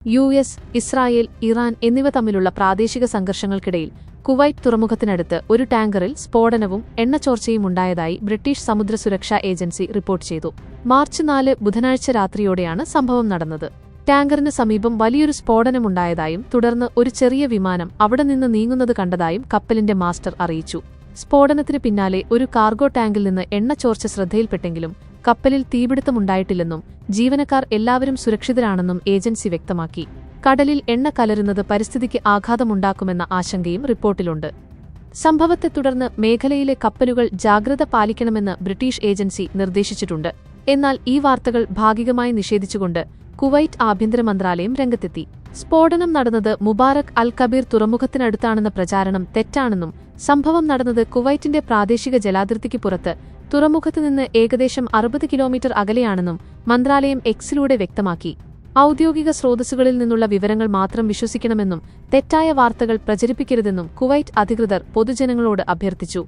US., Israel, Iran എന്നിവ തമ്മിലുള്ള പ്രാദേശിക സംഘർഷങ്ങൾക്കിടയിൽ കുവൈറ്റ് തുറമുഖത്തിനടുത്ത് ഒരു ടാങ്കറിൽ സ്ഫോടനവും എണ്ണച്ചോർച്ചയും ഉണ്ടായതായി ബ്രിട്ടീഷ് സമുദ്ര സുരക്ഷാ ഏജൻസി റിപ്പോർട്ട് ചെയ്തു. മാർച്ച് 4 ബുധനാഴ്ച രാത്രിയോടെയാണ് സംഭവം നടന്നത്. ടാങ്കറിന് സമീപം വലിയൊരു സ്ഫോടനമുണ്ടായതായും തുടർന്ന് ഒരു ചെറിയ വിമാനം അവിടെ നിന്ന് നീങ്ങുന്നത് കണ്ടതായും കപ്പലിന്റെ മാസ്റ്റർ അറിയിച്ചു. സ്ഫോടനത്തിന് പിന്നാലെ ഒരു കാർഗോ ടാങ്കിൽ നിന്ന് എണ്ണച്ചോർച്ച ശ്രദ്ധയിൽപ്പെട്ടെങ്കിലും കപ്പലിൽ തീപിടുത്തമുണ്ടായിട്ടില്ലെന്നും ജീവനക്കാർ എല്ലാവരും സുരക്ഷിതരാണെന്നും ഏജൻസി വ്യക്തമാക്കി. കടലിൽ എണ്ണ കലരുന്നത് പരിസ്ഥിതിക്ക് ആഘാതമുണ്ടാക്കുമെന്ന ആശങ്കയും റിപ്പോർട്ടിലുണ്ട്. സംഭവത്തെ തുടർന്ന് മേഖലയിലെ കപ്പലുകൾ ജാഗ്രത പാലിക്കണമെന്ന് ബ്രിട്ടീഷ് ഏജൻസി നിർദ്ദേശിച്ചിട്ടുണ്ട്. എന്നാൽ ഈ വാർത്തകൾ ഭാഗികമായി നിഷേധിച്ചുകൊണ്ട് കുവൈറ്റ് ആഭ്യന്തര മന്ത്രാലയം രംഗത്തെത്തി. സ്ഫോടനം നടന്നത് മുബാറക് അൽ കബീർ തുറമുഖത്തിനടുത്താണെന്ന പ്രചാരണം തെറ്റാണെന്നും സംഭവം നടന്നത് കുവൈറ്റിന്റെ പ്രാദേശിക ജലാതിർത്തിക്ക് പുറത്ത് തുറമുഖത്തുനിന്ന് ഏകദേശം 60 കിലോമീറ്റർ അകലെയാണെന്നും മന്ത്രാലയം എക്സിലൂടെ വ്യക്തമാക്കി. ഔദ്യോഗിക സ്രോതസ്സുകളിൽ നിന്നുള്ള വിവരങ്ങൾ മാത്രം വിശ്വസിക്കണമെന്നും തെറ്റായ വാർത്തകൾ പ്രചരിപ്പിക്കരുതെന്നും കുവൈറ്റ് അധികൃതർ പൊതുജനങ്ങളോട് അഭ്യർത്ഥിച്ചു.